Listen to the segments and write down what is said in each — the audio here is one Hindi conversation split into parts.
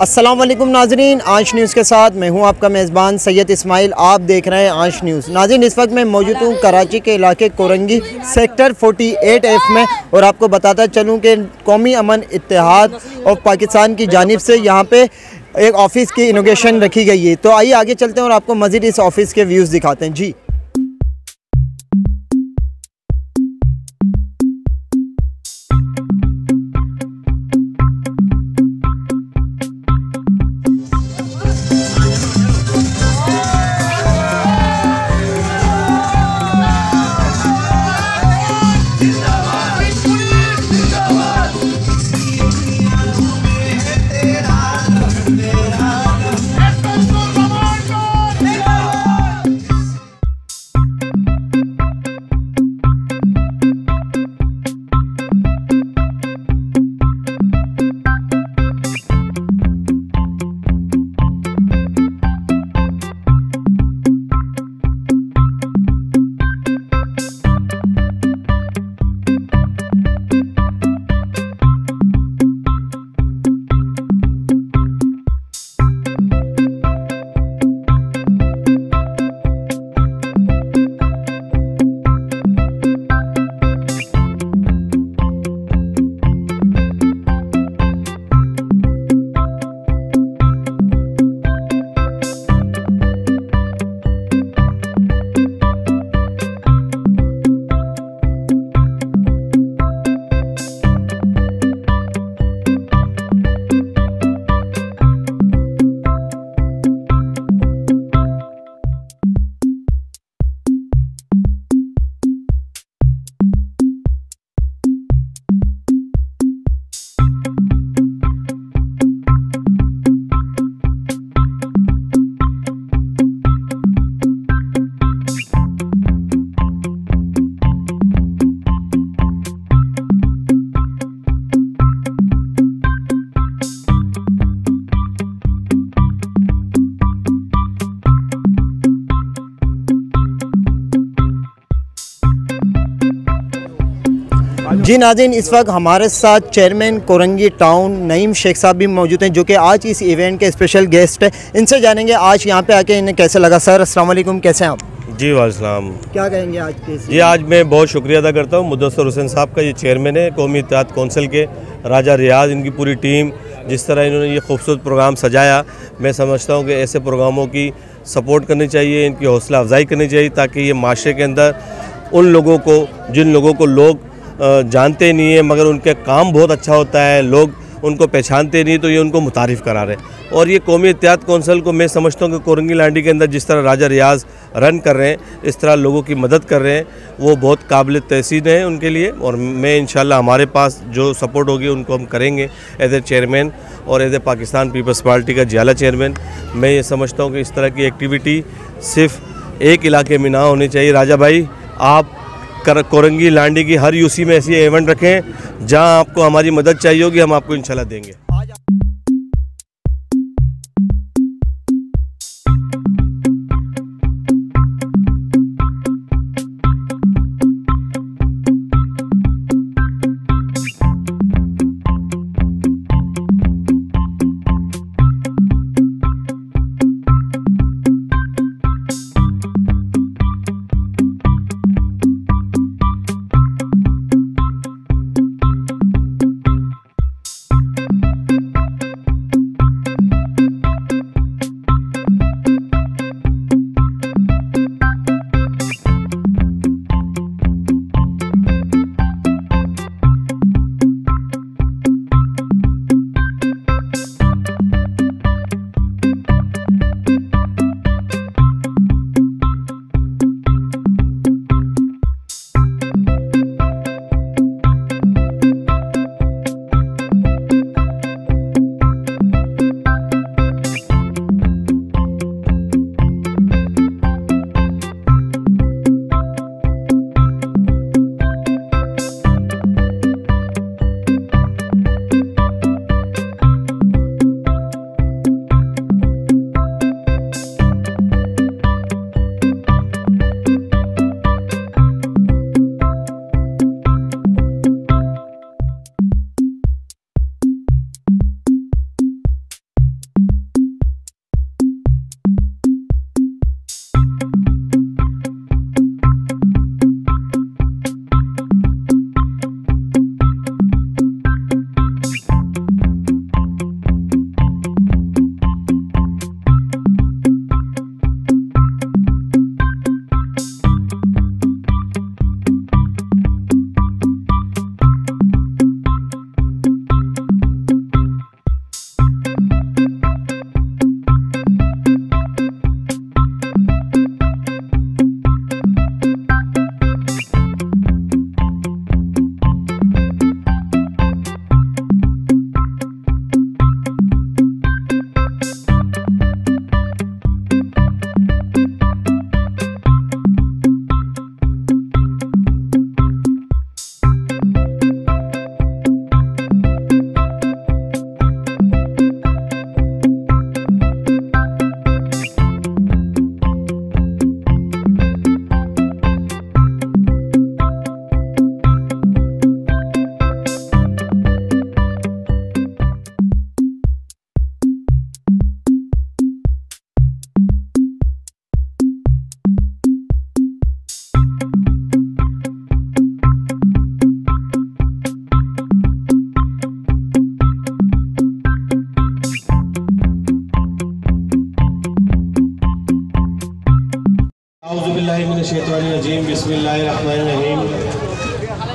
अस्सलाम वालेकुम नाजरीन, आंश न्यूज़ के साथ मैं हूं आपका मेज़बान सैयद इस्माइल। आप देख रहे हैं आंश न्यूज़। नाजरीन, इस वक्त मैं मौजूद हूं कराची के इलाके कोरंगी सेक्टर 48F में और आपको बताता चलूं कि कौमी अमन इत्तेहाद और पाकिस्तान की जानिब से यहां पे एक ऑफ़िस की इनोग्रेशन रखी गई है। तो आइए आगे चलते हैं और आपको मज़ीद इस ऑफ़िस के व्यूज़ दिखाते हैं। जी जी नाज़रीन, इस वक्त हमारे साथ चेयरमैन कोरंगी टाउन नईम शेख साहब भी मौजूद हैं, जो कि आज इस इवेंट के स्पेशल गेस्ट हैं। इनसे जानेंगे आज यहाँ पे आके इन्हें कैसे लगा। सर अस्सलाम वालेकुम, कैसे हैं आप? जी वालेकुम। क्या कहेंगे आज के? जी आज मैं बहुत शुक्रिया अदा करता हूँ मुदस्सर हुसैन साहब का। ये चेयरमैन है कौमी इत्तेहाद कौंसिल के, राजा रियाज, इनकी पूरी टीम, जिस तरह इन्होंने ये खूबसूरत प्रोग्राम सजाया। मैं समझता हूँ कि ऐसे प्रोग्रामों की सपोर्ट करनी चाहिए, इनकी हौसला अफजाई करनी चाहिए, ताकि ये माशरे के अंदर उन लोगों को, जिन लोगों को लोग जानते नहीं है मगर उनके काम बहुत अच्छा होता है, लोग उनको पहचानते नहीं, तो ये उनको मुतारिफ़ करा रहे हैं। और ये कौमी इत्तेहाद कौंसिल को मैं समझता हूँ कि कोरंगी लांडी के अंदर जिस तरह राजा रियाज रन कर रहे हैं, इस तरह लोगों की मदद कर रहे हैं, वो बहुत काबिल तहसीन है उनके लिए। और मैं इंशाल्लाह हमारे पास जो सपोर्ट होगी उनको हम करेंगे एज ए चेयरमैन और एज ए पाकिस्तान पीपल्स पार्टी का जियाला चेयरमैन। मैं ये समझता हूँ कि इस तरह की एक्टिविटी सिर्फ एक इलाके में ना होनी चाहिए। राजा भाई, आप कोरंगी लांडी की हर यूसी में ऐसी इवेंट रखें जहां आपको हमारी मदद चाहिए होगी, हम आपको इंशाल्लाह देंगे।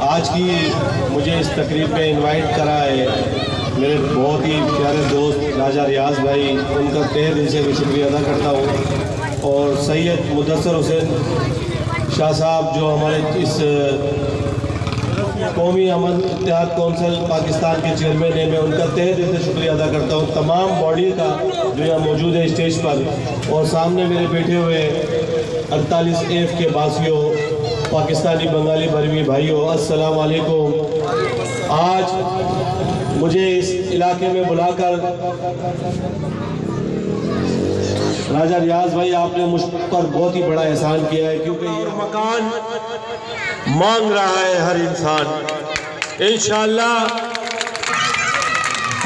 आज की मुझे इस तकरीब में इनवाइट करा है मेरे बहुत ही प्यारे दोस्त राजा रियाज भाई, उनका तहे दिल से शुक्रिया अदा करता हूँ। और सैयद मुदस्सर हुसैन शाह साहब जो हमारे इस कौमी अमन इत्तेहाद कौंसिल पाकिस्तान के चेयरमैन है, मैं उनका तहे दिल से शुक्रिया अदा करता हूँ। तमाम बॉडी का जो यहाँ मौजूद है स्टेज पर, और सामने मेरे बैठे हुए 48F के बासियों, पाकिस्तानी बंगाली बरमी भाइयों, अस्सलाम वालेकुम। आज मुझे इस इलाके में बुलाकर राजा रियाज भाई, आपने मुझ पर बहुत ही बड़ा एहसान किया है, क्योंकि ये मकान मांग रहा है हर इंसान। इंशाअल्लाह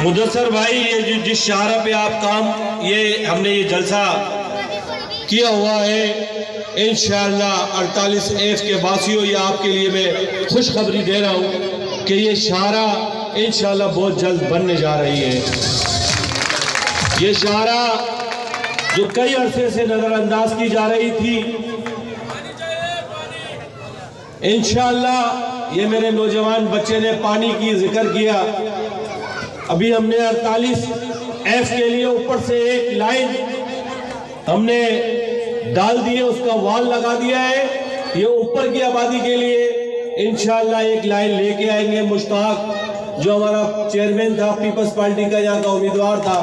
मुदस्सर भाई, ये जिस शाहरा पे आप काम ये हमने ये जलसा किया हुआ है, इंशाअल्लाह 48F के बासियों, ये आपके लिए मैं खुशखबरी दे रहा हूँ कि ये शाहरा इंशाअल्लाह बहुत जल्द बनने जा रही है। ये शाहरा जो कई अरसे से नज़रअंदाज की जा रही थी, इंशाअल्लाह ये मेरे नौजवान बच्चे ने पानी की जिक्र किया। अभी हमने 48F के लिए ऊपर से एक लाइन हमने डाल दी है, उसका वॉल लगा दिया है। ये ऊपर की आबादी के लिए इंशाअल्लाह एक लाइन लेके आएंगे। मुश्ताक जो हमारा चेयरमैन था, पीपल्स पार्टी का यहाँ का उम्मीदवार था,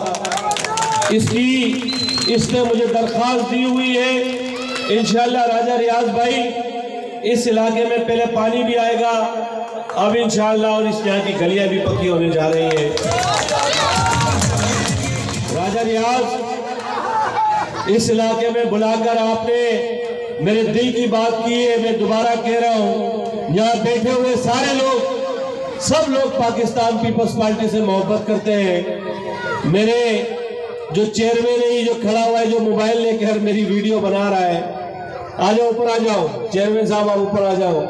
इसने मुझे दरख्वास्त दी हुई है। इंशाअल्लाह राजा रियाज भाई, इस इलाके में पहले पानी भी आएगा अब इंशाअल्लाह, और इस यहाँ की गलियां भी पक्की होने जा रही है। राजा रियाज, इस इलाके में बुलाकर आपने मेरे दिल की बात की है। मैं दोबारा कह रहा हूँ, यहाँ बैठे हुए सारे लोग, सब लोग पाकिस्तान पीपल्स पार्टी से मोहब्बत करते हैं। मेरे जो चेयरमैन है, जो खड़ा हुआ है, जो मोबाइल लेकर मेरी वीडियो बना रहा है, आ जाओ ऊपर, आ जाओ चेयरमैन साहब, आप ऊपर आ जाओ।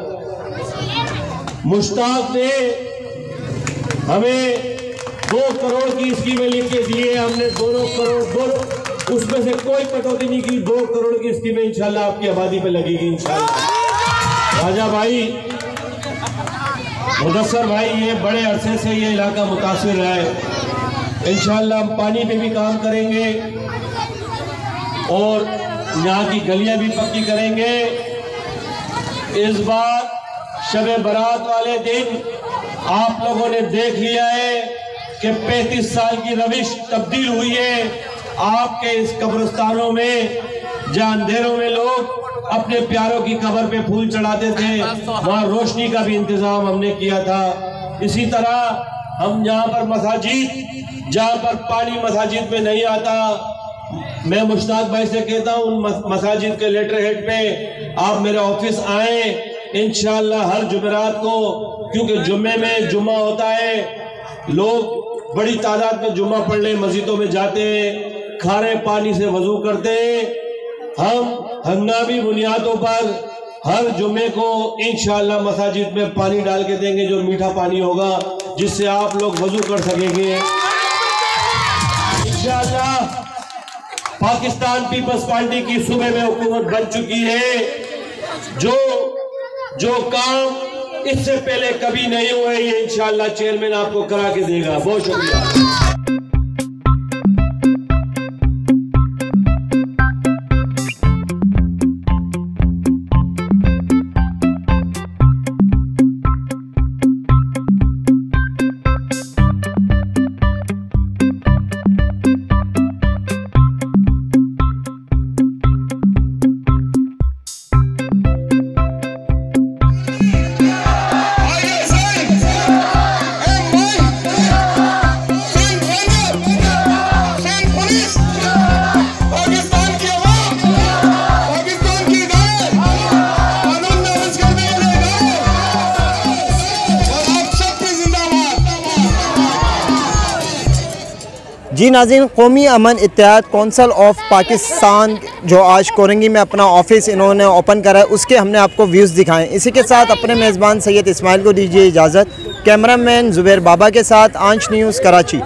मुश्ताक ने हमें 2 करोड़ की स्कीमें लिख के दी है। हमने दोनों करोड़, उसमें से कोई कटौती नहीं की। 2 करोड़ की स्कीमें इंशाल्लाह आपकी आबादी पे लगेगी इंशाल्लाह। राजा भाई, मुदस्सर भाई, ये बड़े अरसे से ये इलाका मुतासिर रहा है। इंशाअल्लाह हम पानी पे भी काम करेंगे और यहाँ की गलियां भी पक्की करेंगे। इस बार शबे बारात वाले दिन आप लोगों ने देख लिया है कि 35 साल की रविश तब्दील हुई है। आपके इस कब्रिस्तानों में, जहाँ अंधेरों में लोग अपने प्यारों की कब्र पे फूल चढ़ाते थे, वहाँ रोशनी का भी इंतजाम हमने किया था। इसी तरह हम यहाँ पर मसाजिद, जहाँ पर पानी मसाजिद में नहीं आता, मैं मुश्ताक भाई से कहता हूँ उन मसाजिद के लेटर हेड पे आप मेरे ऑफिस आए इंशाअल्लाह हर जुमेरात को, क्योंकि जुम्मे में जुम्मा होता है, लोग बड़ी तादाद में जुम्मा पढ़ने मस्जिदों में जाते हैं, खारे पानी से वजू करते हैं। हम हंगामी बुनियादों पर हर जुम्मे को इंशाअल्लाह मसाजिद में पानी डाल के देंगे, जो मीठा पानी होगा, जिससे आप लोग वजू कर सकेंगे इंशाअल्लाह। पाकिस्तान पीपल्स पार्टी की सूबे में हुकूमत बन चुकी है। जो काम इससे पहले कभी नहीं हुए, ये इंशाअल्लाह चेयरमैन आपको करा के देगा। बहुत शुक्रिया। जी नाज़रीन, कौमी अमन इत्तेहाद कौंसिल ऑफ पाकिस्तान जो आज कोरंगी में अपना ऑफिस इन्होंने ओपन करा है, उसके हमने आपको व्यूज़ दिखाएं। इसी के साथ अपने मेज़बान सैयद इस्माइल को दीजिए इजाज़त। कैमरामैन ज़ुबैर बाबा के साथ आंच न्यूज़ कराची।